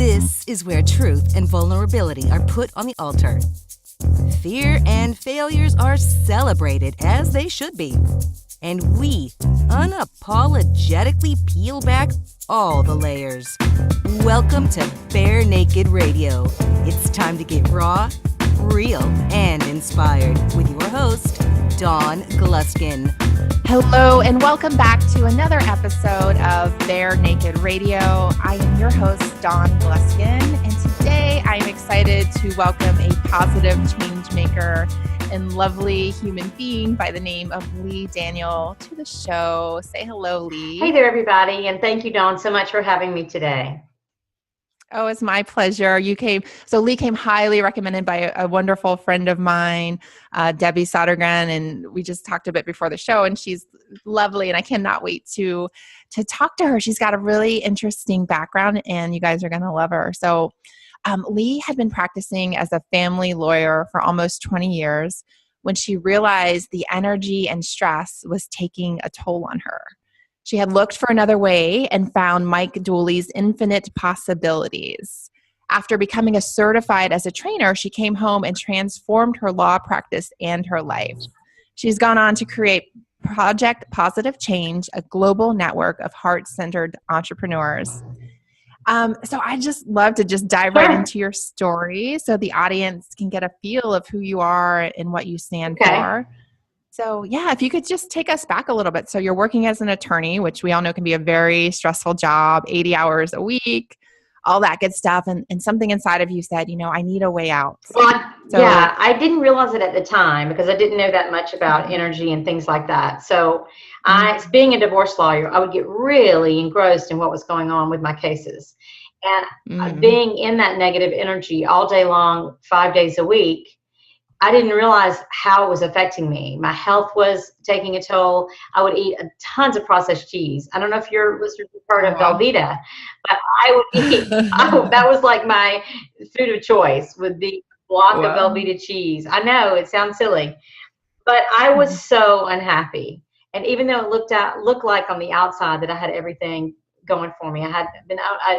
This is where truth and vulnerability are put on the altar. Fear and failures are celebrated as they should be. And we unapologetically peel back all the layers. Welcome to Bare Naked Radio. It's time to get raw, real, and inspired with your host, Dawn Gluskin. Hello, and welcome back to another episode of Bare Naked Radio. I am your host, Dawn Gluskin, and today I am excited to welcome a positive change maker and lovely human being by the name of Leigh Daniel to the show. Say hello, Leigh. Hey there, everybody, and thank you, Dawn, so much for having me today. Oh, it's my pleasure. Leigh came highly recommended by a wonderful friend of mine, Debbie Sodergren, and we just talked a bit before the show, and she's lovely, and I cannot wait to talk to her. She's got a really interesting background, and you guys are going to love her. So Leigh had been practicing as a family lawyer for almost 20 years when she realized the energy and stress was taking a toll on her. She had looked for another way and found Mike Dooley's Infinite Possibilities. After becoming certified as a trainer, she came home and transformed her law practice and her life. She's gone on to create Project Positive Change, a global network of heart-centered entrepreneurs. So I just love to just dive right into your story so the audience can get a feel of who you are and what you stand for. So yeah, if you could just take us back a little bit. So you're working as an attorney, which we all know can be a very stressful job, 80 hours a week, all that good stuff. And something inside of you said, I need a way out. Yeah, I didn't realize it at the time because I didn't know that much about energy and things like that. So being a divorce lawyer, I would get really engrossed in what was going on with my cases. And being in that negative energy all day long, 5 days a week, I didn't realize how it was affecting me. My health was taking a toll. I would eat tons of processed cheese. I don't know if your listeners have heard of Velveeta, but I would eat, that was like my food of choice, would be a block of Velveeta cheese. I know it sounds silly, but I was so unhappy. And even though it looked like on the outside that I had everything going for me, I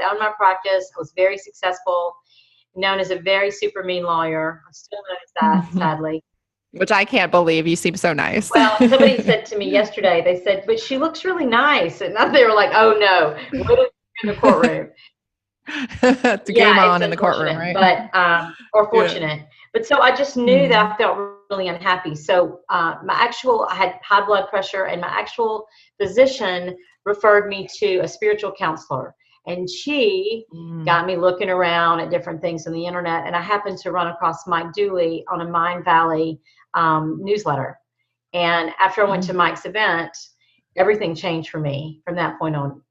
owned my practice. I was very successful, known as a very super mean lawyer. I'm still known as that, sadly. Which I can't believe. You seem so nice. Well, somebody said to me yesterday, they said, but she looks really nice. And they were like, oh no, we're in the courtroom. It's a game on in the courtroom, right? But, or fortunate. Yeah. But so I just knew that I felt really unhappy. So I had high blood pressure, and my actual physician referred me to a spiritual counselor. And she got me looking around at different things on the internet. And I happened to run across Mike Dooley on a Mind Valley newsletter. And after I went to Mike's event, everything changed for me from that point on.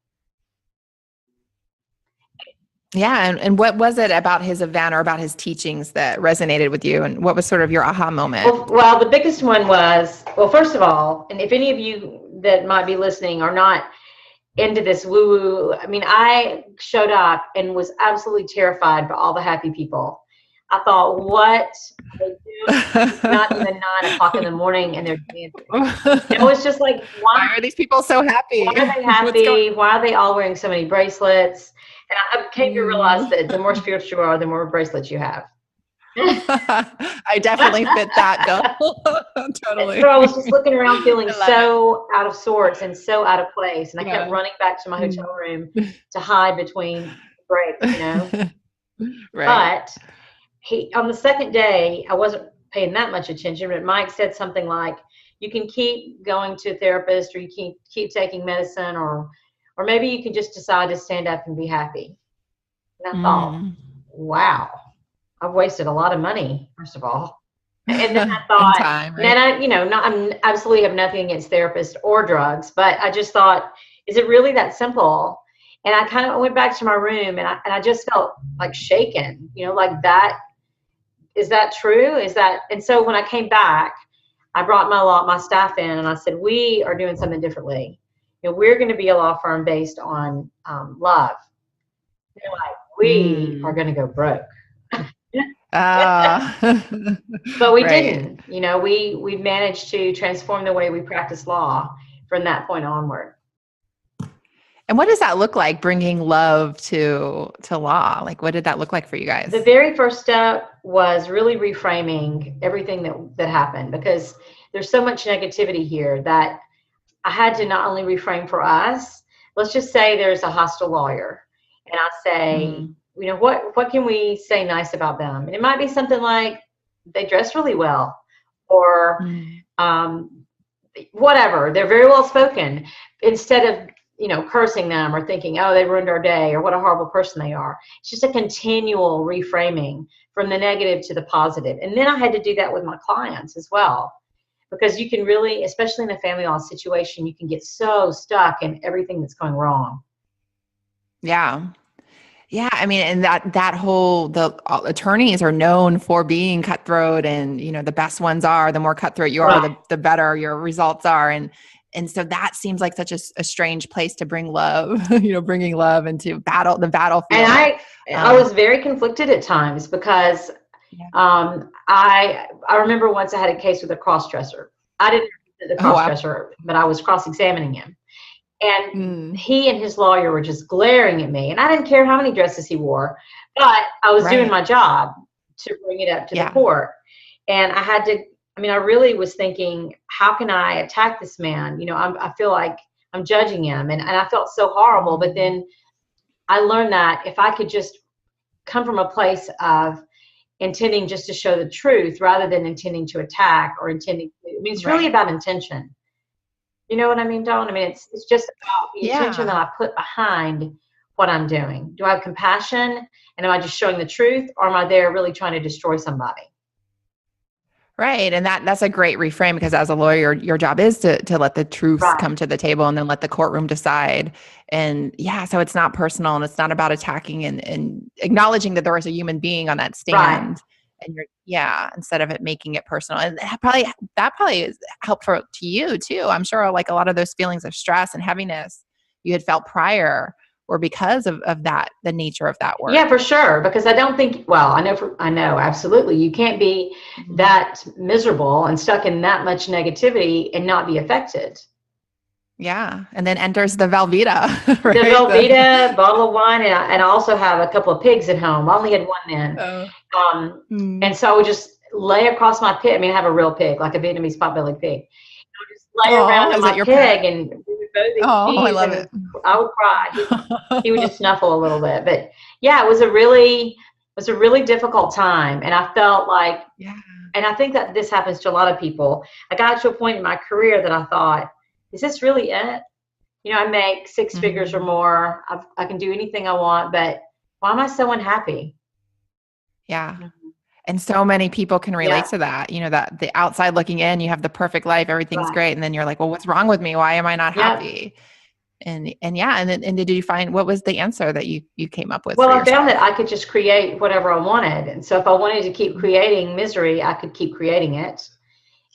Yeah. And what was it about his event or about his teachings that resonated with you? And what was sort of your aha moment? Well, the biggest one was, first of all, and if any of you that might be listening are not into this woo-woo. I mean, I showed up and was absolutely terrified by all the happy people. I thought, what are they doing? It's not even 9 o'clock in the morning and they're dancing. It was just like, why are these people so happy? Why are they happy? Why are they all wearing so many bracelets? And I came to realize that the more spiritual you are, the more bracelets you have. I definitely fit that goal. Totally. So I was just looking around feeling so out of sorts and so out of place. And I kept running back to my hotel room to hide between breaks, Right. But on the second day, I wasn't paying that much attention, but Mike said something like, you can keep going to a therapist, or you can keep taking medicine, or maybe you can just decide to stand up and be happy. And I thought, wow. I've wasted a lot of money, first of all. And then I thought, time, right? And I absolutely have nothing against therapists or drugs, but I just thought, is it really that simple? And I kind of went back to my room and I just felt like shaken, like that. Is that true? And so when I came back, I brought my staff in and I said, we are doing something differently. We're going to be a law firm based on love. They're like, we are going to go broke. But we didn't. We managed to transform the way we practice law from that point onward. And what does that look like, bringing love to law? Like, what did that look like for you guys? The very first step was really reframing everything that happened, because there's so much negativity here that I had to not only reframe for us. Let's just say there's a hostile lawyer, and I say, what can we say nice about them? And it might be something like they dress really well, or whatever. They're very well spoken. Instead of cursing them or thinking, oh, they ruined our day, or what a horrible person they are. It's just a continual reframing from the negative to the positive. And then I had to do that with my clients as well, because you can really, especially in a family law situation, you can get so stuck in everything that's going wrong. Yeah. Yeah. I mean, and that whole, the attorneys are known for being cutthroat, and, the best ones are, the more cutthroat you are, the better your results are. And so that seems like such a strange place to bring love, bringing love into the battlefield. And I was very conflicted at times, because I remember once I had a case with a cross-dresser. I didn't represent the cross-dresser, but I was cross-examining him. And he and his lawyer were just glaring at me. And I didn't care how many dresses he wore, but I was doing my job to bring it up to the court. And I really was thinking, how can I attack this man? I feel like I'm judging him, and I felt so horrible. But then I learned that if I could just come from a place of intending just to show the truth rather than intending to attack or it's really about intention. You know what I mean, Dawn? It's just about the intention that I put behind what I'm doing. Do I have compassion, and am I just showing the truth, or am I there really trying to destroy somebody? Right. And that's a great reframe, because as a lawyer, your job is to let the truth come to the table, and then let the courtroom decide. And so it's not personal, and it's not about attacking, and acknowledging that there is a human being on that stand. And instead of it making it personal. And that probably is helpful to you too. I'm sure, like, a lot of those feelings of stress and heaviness you had felt prior were because of that, the nature of that work. Yeah, for sure. Because I don't think, I know, absolutely. You can't be that miserable and stuck in that much negativity and not be affected. Yeah. And then enters the Velveeta. Right? The Velveeta, bottle of wine, and I also have a couple of pigs at home. I only had one then. And so I would just lay across my pig. I have a real pig, like a Vietnamese pot-bellied pig. I would just lay around on my pig, and we would both eat cheese. I love it. I would cry. He would just snuffle a little bit. But it was a really difficult time. And I felt like, and I think that this happens to a lot of people. I got to a point in my career that I thought, is this really it? I make six figures or more. I can do anything I want, but why am I so unhappy? Yeah. And so many people can relate to that. That the outside looking in, you have the perfect life, everything's great. And then you're like, well, what's wrong with me? Why am I not happy? And did you find, what was the answer that you came up with? Well, I found that I could just create whatever I wanted. And so if I wanted to keep creating misery, I could keep creating it.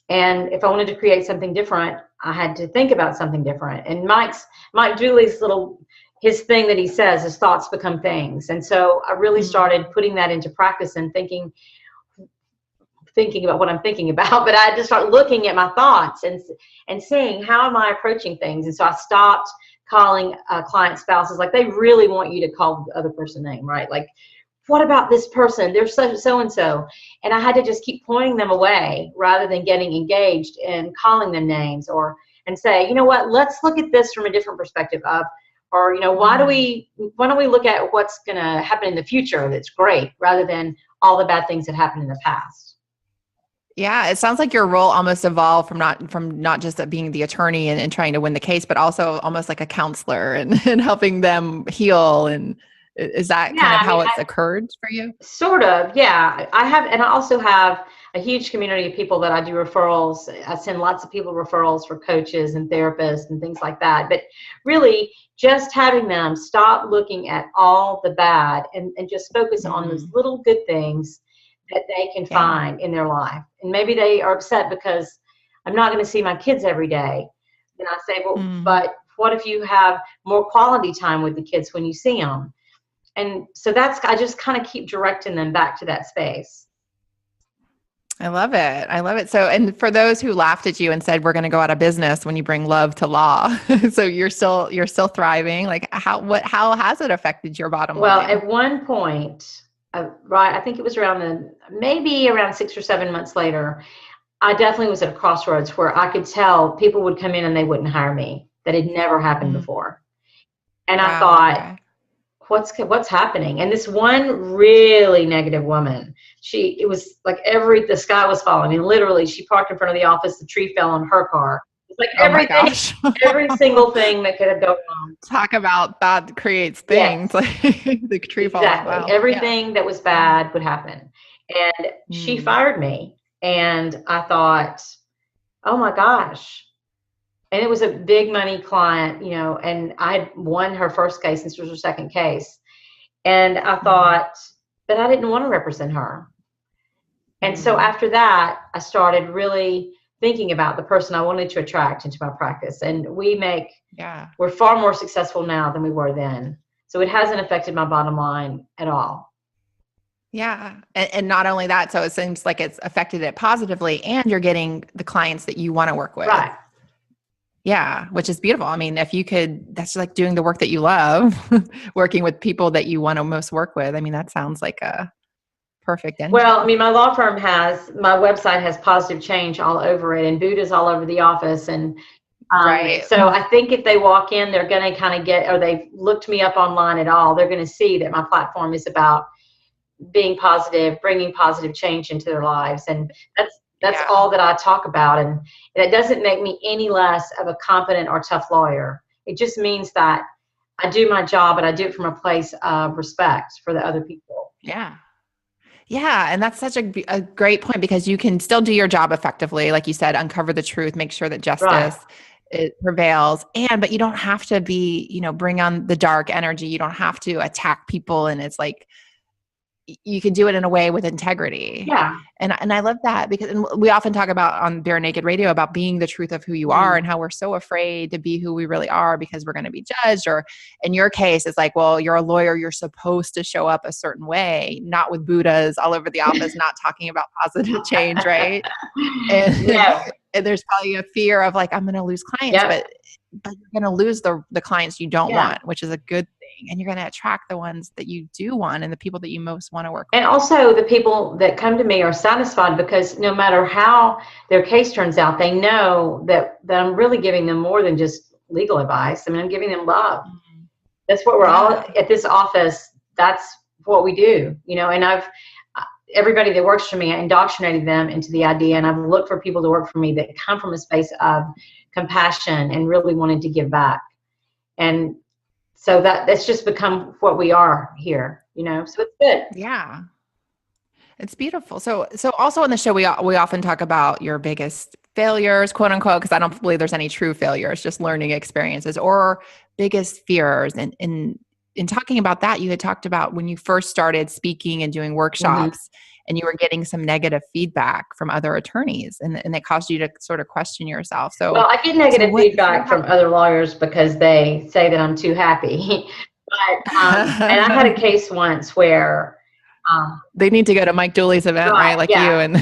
And if I wanted to create something different, I had to think about something different. And Mike Dooley's his thing that he says is thoughts become things. And so I really started putting that into practice and thinking about what I'm thinking about. But I had to start looking at my thoughts and seeing, how am I approaching things? And so I stopped calling client spouses. Like, they really want you to call the other person name, right? Like, what about this person? They're so-and-so. And I had to just keep pointing them away rather than getting engaged and calling them names, and say, you know what, let's look at this from a different perspective why don't we look at what's going to happen in the future that's great, rather than all the bad things that happened in the past. Yeah, it sounds like your role almost evolved from not just being the attorney and trying to win the case, but also almost like a counselor and helping them heal. And is that kind of how it's occurred for you? Sort of, yeah. I also have a huge community of people that I do referrals. I send lots of people referrals for coaches and therapists and things like that. But really, just having them stop looking at all the bad and just focus on those little good things that they can find in their life. And maybe they are upset because I'm not going to see my kids every day. And I say, well, but what if you have more quality time with the kids when you see them? And so I just kind of keep directing them back to that space. I love it. I love it. So, and for those who laughed at you and said, we're going to go out of business when you bring love to law. So you're still thriving. Like how has it affected your bottom Well, line? at one point, right, I think it was maybe around 6 or 7 months later, I definitely was at a crossroads where I could tell people would come in and they wouldn't hire me. That had never happened before. And I Wow. thought, what's happening? And this one really negative woman, it was like the sky was falling, and literally she parked in front of the office, the tree fell on her car. It's like My gosh. every single thing that could have gone wrong. Talk about that creates things. Like the tree falling. Exactly. Wow. Everything that was bad would happen. And she fired me. And I thought, oh my gosh. And it was a big money client, and I had won her first case. This was her second case. And I thought, but I didn't want to represent her. And so after that, I started really thinking about the person I wanted to attract into my practice. And we're far more successful now than we were then. So it hasn't affected my bottom line at all. Yeah. And not only that, so it seems like it's affected it positively, and you're getting the clients that you want to work with. Right. Yeah, which is beautiful. I mean, that's like doing the work that you love, working with people that you want to most work with. I mean, that sounds like a perfect ending. Well, I mean, my law firm my website has positive change all over it, and Buddha's all over the office. And right. So I think if they walk in, they're going to kind of or they've looked me up online at all, they're going to see that my platform is about being positive, bringing positive change into their lives. And that's all that I talk about. And it doesn't make me any less of a competent or tough lawyer. It just means that I do my job, and I do it from a place of respect for the other people. Yeah. Yeah. And that's such a great point, because you can still do your job effectively. Like you said, uncover the truth, make sure that justice it prevails. But you don't have to be, bring on the dark energy. You don't have to attack people. And it's like, you can do it in a way with integrity. Yeah. And I love that, because we often talk about on Bare Naked Radio about being the truth of who you are, and how we're so afraid to be who we really are because we're going to be judged. Or in your case, it's like, well, you're a lawyer, you're supposed to show up a certain way, not with Buddhas all over the office, not talking about positive change. Right. And there's probably a fear of like, I'm going to lose clients, but you're going to lose the clients you don't want, which is a good thing. And you're going to attract the ones that you do want, and the people that you most want to work with. And also the people that come to me are satisfied, because no matter how their case turns out, they know that I'm really giving them more than just legal advice. I mean, I'm giving them love. That's what we're all at this office. That's what we do, and everybody that works for me, I indoctrinated them into the idea, and I've looked for people to work for me that come from a space of compassion and really wanted to give back. And so that's just become what we are here, so it's good. Yeah. It's beautiful. So also on the show, we often talk about your biggest failures, quote unquote, because I don't believe there's any true failures, just learning experiences, or biggest fears. And in talking about that, you had talked about when you first started speaking and doing workshops, and you were getting some negative feedback from other attorneys, and it caused you to sort of question yourself. So, well, I get negative feedback from other lawyers because they say that I'm too happy. But and I had a case once where they need to go to Mike Dooley's event, right? Like you, and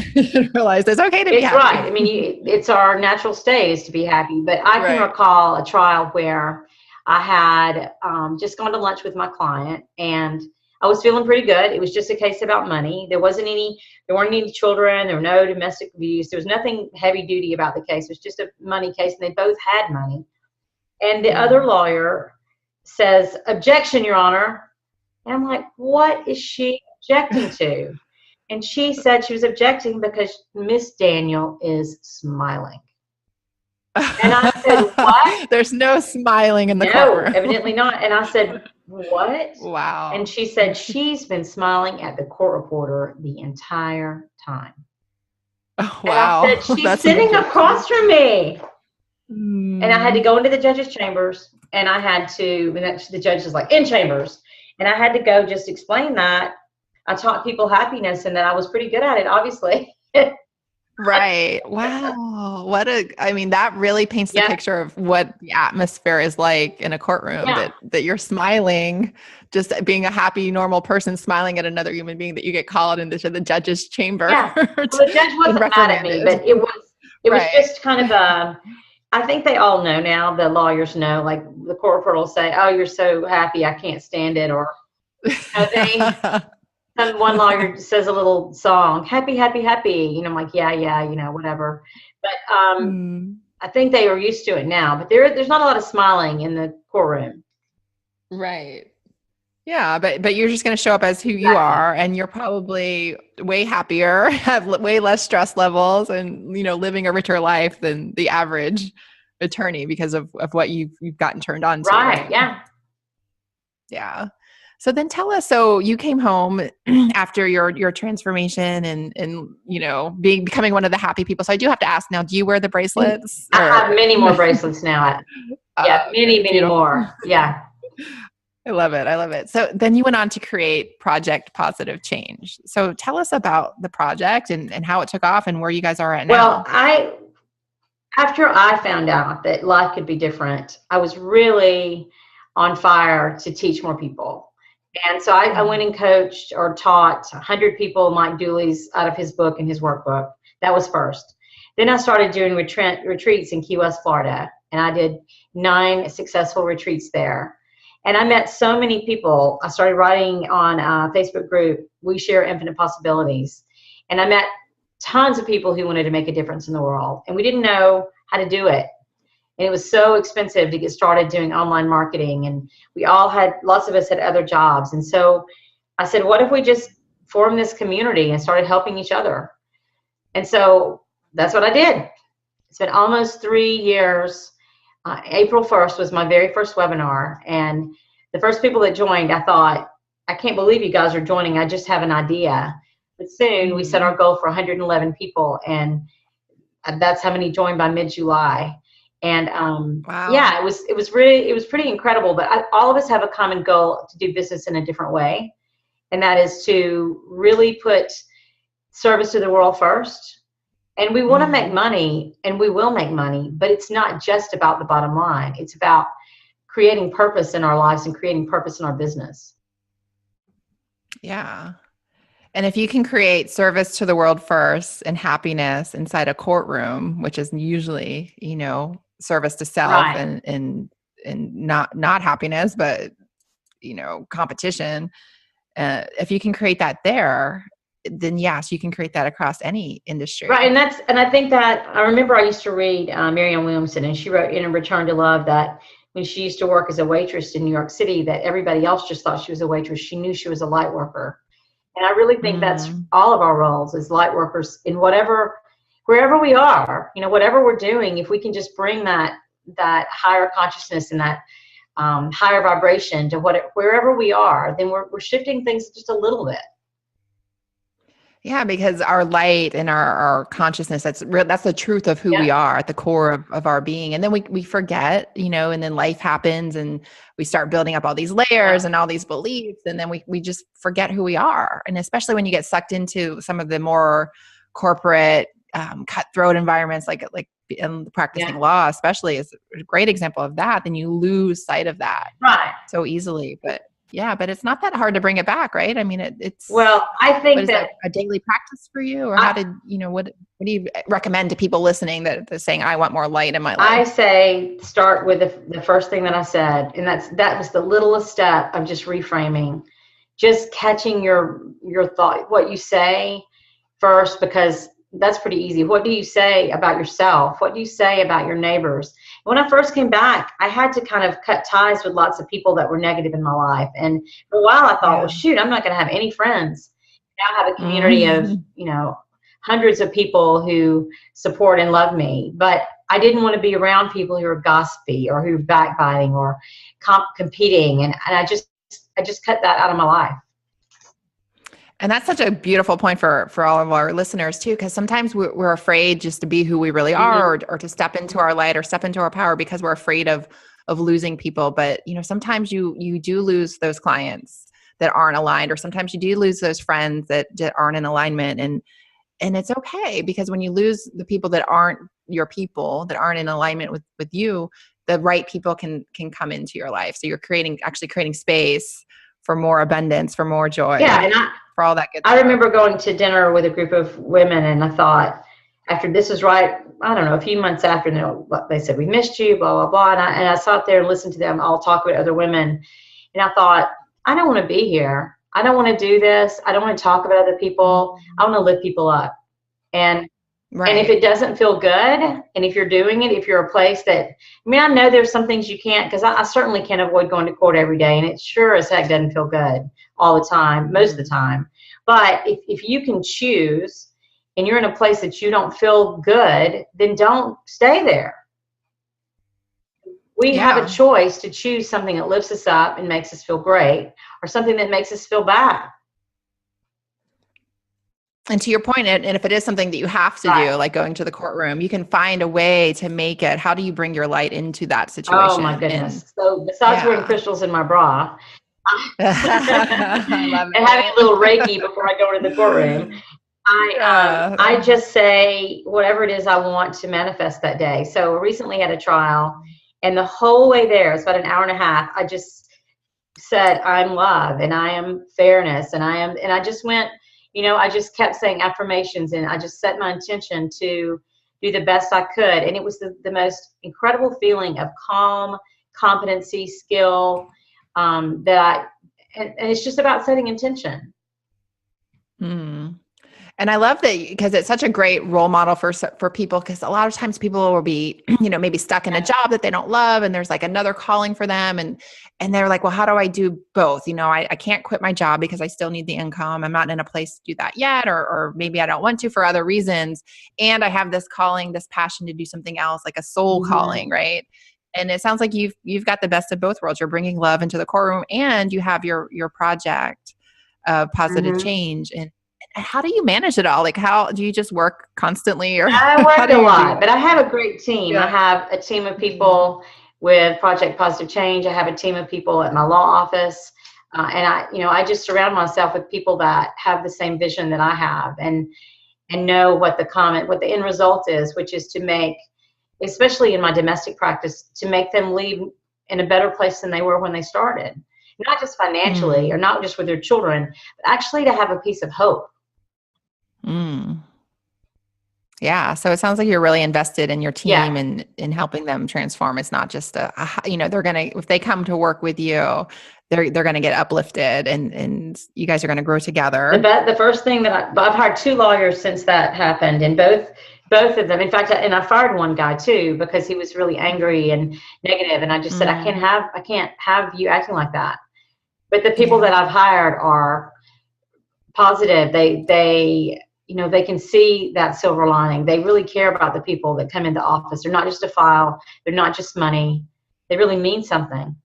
realize it's okay to be happy. Right. I mean, it's our natural state is to be happy. But I can recall a trial where I had just gone to lunch with my client, and I was feeling pretty good. It was just a case about money. There weren't any children. There were no domestic abuse. There was nothing heavy duty about the case. It was just a money case, and they both had money. And the other lawyer says, "Objection, Your Honor." And I'm like, what is she objecting to? And she said she was objecting because Miss Daniel is smiling. And I said, what? There's no smiling in the courtroom. No, evidently not. And I said, what? Wow. And she said she's been smiling at the court reporter the entire time. Oh, wow. And I said, she's sitting across from me. And I had to go into the judge's chambers, and the judge was like, in chambers. And I had to go just explain that I taught people happiness and that I was pretty good at it, obviously. Right. Wow. I mean, that really paints the Yeah. picture of what the atmosphere is like in a courtroom, Yeah. that you're smiling, just being a happy, normal person, smiling at another human being, that you get called into the judge's chamber Yeah. Well, the judge and wasn't mad at me, reprimanded. but it was Right. just kind of I think they all know now, the lawyers know, like the court reporter will say, "Oh, you're so happy, I can't stand it," or one lawyer says a little song, "Happy, happy, happy," I'm like, yeah, whatever. But Mm, I think they are used to it now. But there's not a lot of smiling in the courtroom. right. Yeah, but you're just going to show up as who you Exactly. are, and you're probably way happier, have way less stress levels, and living a richer life than the average attorney because of what you've gotten turned on to. Right. Yeah. Yeah. So then tell us, so you came home after your transformation and becoming one of the happy people. So I do have to ask now, do you wear the bracelets I have or many more bracelets now. Yeah, okay, many, many beautiful. more. Yeah. I love it. I love it. So then you went on to create Project Positive Change. So tell us about the project and how it took off and where you guys are at Well, now. after I found out that life could be different, I was really on fire to teach more people. And so I went and coached or taught 100 people Mike Dooley's out of his book and his workbook. That was first. Then I started doing retreats in Key West, Florida, and I did 9 successful retreats there. And I met so many people. I started writing on a Facebook group, We Share Infinite Possibilities. And I met tons of people who wanted to make a difference in the world. And we didn't know how to do it. And it was so expensive to get started doing online marketing. And lots of us had other jobs. And so I said, what if we just formed this community and started helping each other? And so that's what I did. It's been almost 3 years. April 1st was my very first webinar. And the first people that joined, I thought, I can't believe you guys are joining. I just have an idea. But soon we set our goal for 111 people. And that's how many joined by mid-July. And Wow. yeah, it was pretty incredible. But all of us have a common goal to do business in a different way. And that is to really put service to the world first. And we want to make money, and we will make money, but it's not just about the bottom line. It's about creating purpose in our lives and creating purpose in our business. Yeah. And if you can create service to the world first and happiness inside a courtroom, which is usually, service to self Right. and not happiness, but, competition. If you can create that there, then yes, you can create that across any industry. Right. And I think that I remember I used to read Marianne Williamson, and she wrote in A Return to Love that when she used to work as a waitress in New York City, that everybody else just thought she was a waitress. She knew she was a light worker. And I really think that's all of our roles as light workers in wherever we are, whatever we're doing. If we can just bring that higher consciousness and that higher vibration to wherever we are, then we're shifting things just a little bit. Yeah, because our light and our consciousness, that's the truth of who we are at the core of our being. And then we forget, and then life happens and we start building up all these layers and all these beliefs. And then we just forget who we are. And especially when you get sucked into some of the more corporate, cutthroat environments, like in practicing law, especially, is a great example of that, then you lose sight of that so easily. But yeah, but it's not that hard to bring it back, right? I mean, it's. Well, I think that a daily practice for you, or what do you recommend to people listening that they're saying, I want more light in my life? I say start with the first thing that I said, and that was the littlest step of just reframing, just catching your thought, what you say first, because that's pretty easy. What do you say about yourself? What do you say about your neighbors? When I first came back, I had to kind of cut ties with lots of people that were negative in my life. And for a while I thought, well, shoot, I'm not going to have any friends. Now I have a community of, hundreds of people who support and love me. But I didn't want to be around people who are gossipy or who are backbiting or competing. And I just cut that out of my life. And that's such a beautiful point for all of our listeners too, because sometimes we're afraid just to be who we really are, or to step into our light or step into our power because we're afraid of losing people. But sometimes you do lose those clients that aren't aligned, or sometimes you do lose those friends that aren't in alignment. And And it's okay, because when you lose the people that aren't your people, that aren't in alignment with you, the right people can come into your life. So you're actually creating space for more abundance, for more joy. Yeah. And for all that good I stuff. remember going to dinner with a group of women, and I thought, after this is right, I don't know, a few months after, they said, we missed you, blah, blah, blah. And I sat there and listened to them all talk about other women. And I thought, I don't want to be here. I don't want to do this. I don't want to talk about other people. I want to lift people up. And And if it doesn't feel good, and if you're doing it, if you're a place that, I know there's some things you can't, because I certainly can't avoid going to court every day, and it sure as heck doesn't feel good all the time, most of the time. But if you can choose, and you're in a place that you don't feel good, then don't stay there. We have a choice to choose something that lifts us up and makes us feel great, or something that makes us feel bad. And to your point, and if it is something that you have to do, like going to the courtroom, you can find a way to make it. How do you bring your light into that situation? Oh my goodness. So besides wearing crystals in my bra, and having a little Reiki before I go to the courtroom, I just say whatever it is I want to manifest that day. So I recently had a trial, and the whole way there, it's about an hour and a half, I just said, I'm love, and I am fairness, and I just went, I just kept saying affirmations, and I just set my intention to do the best I could. And it was the most incredible feeling of calm, competency, skill, and it's just about setting intention. And I love that, because it's such a great role model for people, because a lot of times people will be, maybe stuck in a job that they don't love, and there's like another calling for them. And they're like, well, how do I do both? I can't quit my job because I still need the income. I'm not in a place to do that yet, or maybe I don't want to for other reasons. And I have this calling, this passion to do something else, like a soul calling, right? And it sounds like you've got the best of both worlds. You're bringing love into the courtroom, and you have your project of positive change. And how do you manage it all? Like, how do you just work constantly? Or I work a lot, but I have a great team. I have a team of people with Project Positive Change. I have a team of people at my law office. And I just surround myself with people that have the same vision that I have, and know what the end result is, which is to make, especially in my domestic practice, to make them leave in a better place than they were when they started. Not just financially, or not just with their children, but actually to have a piece of hope. Yeah. So it sounds like you're really invested in your team and in helping them transform. It's not just they're going to, if they come to work with you, they're going to get uplifted, and you guys are going to grow together. The first thing that I've hired 2 lawyers since that happened, and both of them, in fact, and I fired one guy too, because he was really angry and negative. And I just said, I can't have you acting like that. But the people that I've hired are positive. They can see that silver lining. They really care about the people that come into office. They're not just a file. They're not just money. They really mean something.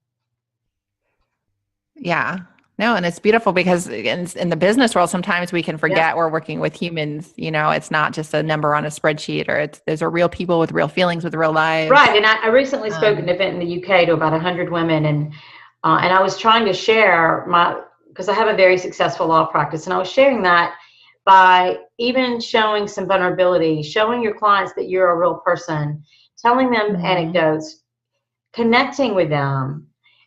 Yeah. No, and it's beautiful, because in the business world, sometimes we can forget we're working with humans. It's not just a number on a spreadsheet, or those are real people with real feelings, with real lives. Right. And I recently spoke at an event in the UK to about 100 women, and I was trying to share because I have a very successful law practice, and I was sharing that by even showing some vulnerability, showing your clients that you're a real person, telling them anecdotes, connecting with them.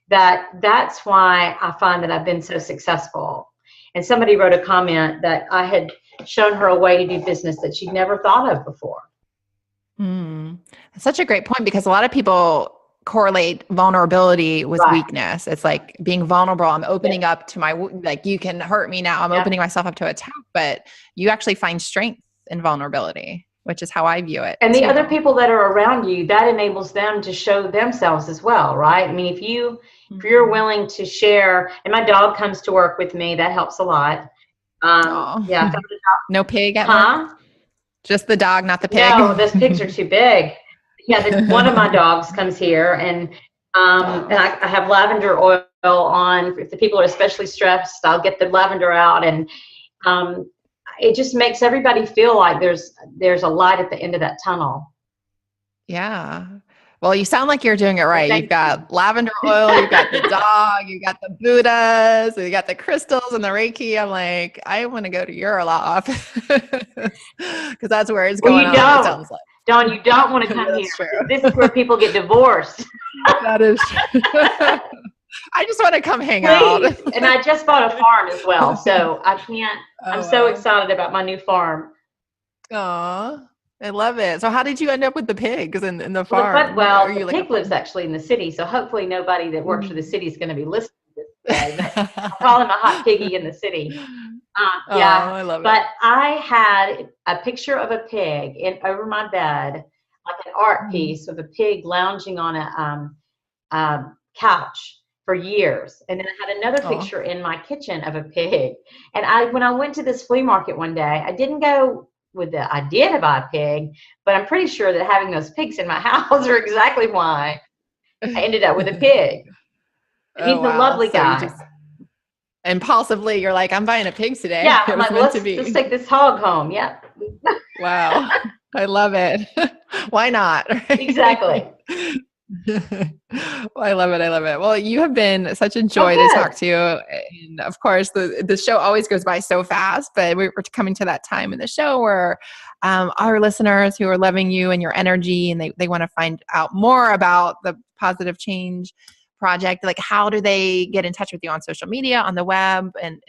That's why I find that I've been so successful. And somebody wrote a comment that I had shown her a way to do business that she'd never thought of before. That's such a great point, because a lot of people correlate vulnerability with weakness. It's like being vulnerable. I'm opening up to you can hurt me now. I'm opening myself up to attack, but you actually find strength in vulnerability, which is how I view it. And the other people that are around you, that enables them to show themselves as well, right? I mean, if you're willing to share, and my dog comes to work with me, that helps a lot. No pig at work? Just the dog, not the pig? No, those pigs are too big. One of my dogs comes here, and I have lavender oil on. If the people are especially stressed, I'll get the lavender out, and it just makes everybody feel like there's a light at the end of that tunnel. Yeah. Well, you sound like you're doing it right. You've got lavender oil, you've got the dog, you got the Buddhas, you got the crystals and the Reiki. I'm like, I want to go to your lot because that's where it's going on. It sounds like. Dawn, you don't want to come here. True. This is where people get divorced. That is true. I just want to come hang out. And I just bought a farm as well, so I can't. I'm so excited about my new farm. Aw. I love it. So how did you end up with the pigs in the farm? The pig lives actually in the city, so hopefully nobody that works for the city is going to be listening to this today. But I call him a hot piggy in the city. Yeah, I love it. But I had a picture of a pig over my bed, like an art piece of a pig lounging on a couch for years. And then I had another picture in my kitchen of a pig. And when I went to this flea market one day, I didn't go with the idea to buy a pig, but I'm pretty sure that having those pigs in my house are exactly why I ended up with a pig. He's a lovely guy. Impulsively, you're like, I'm buying a pig today. Yeah, I'm like, let's take this hog home. Yep. Wow. I love it. Why not? Right? Exactly. Well, I love it. I love it. Well, you have been such a joy to talk to you. And of course, the show always goes by so fast, but we're coming to that time in the show where our listeners who are loving you and your energy, and they want to find out more about the Positive Change Project. Like, how do they get in touch with you on social media, on the web, and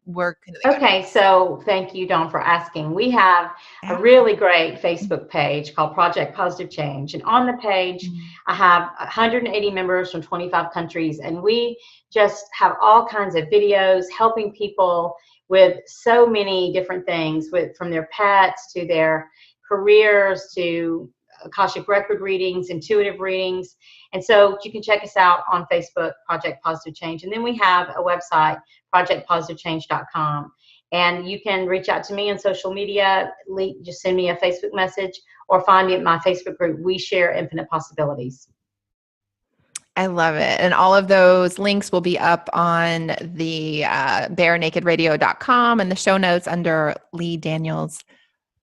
where can they go? Okay, so thank you, Dawn, for asking. We have a really great Facebook page called Project Positive Change. And on the page, I have 180 members from 25 countries. And we just have all kinds of videos helping people with so many different things, from their pets to their careers to Akashic record readings, intuitive readings. And so you can check us out on Facebook, Project Positive Change. And then we have a website, projectpositivechange.com. And you can reach out to me on social media. Just send me a Facebook message or find me at my Facebook group, We Share Infinite Possibilities. I love it. And all of those links will be up on the barenakedradio.com and the show notes under Leigh Daniel's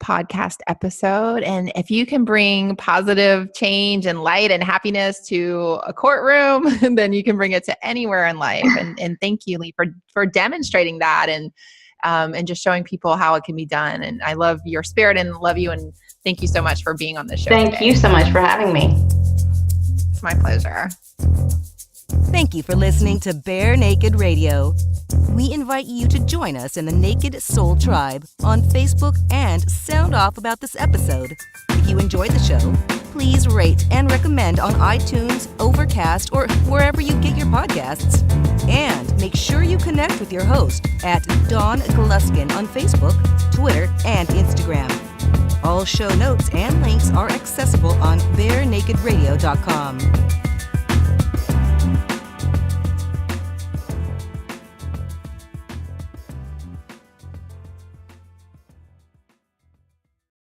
podcast episode. And if you can bring positive change and light and happiness to a courtroom, then you can bring it to anywhere in life. And thank you, Leigh, for demonstrating that and just showing people how it can be done. And I love your spirit and love you. And thank you so much for being on the show. Thank you so much for having me. It's my pleasure. Thank you for listening to Bare Naked Radio. We invite you to join us in the Naked Soul Tribe on Facebook and sound off about this episode. If you enjoyed the show, please rate and recommend on iTunes, Overcast, or wherever you get your podcasts. And make sure you connect with your host at Dawn Gluskin on Facebook, Twitter, and Instagram. All show notes and links are accessible on barenakedradio.com.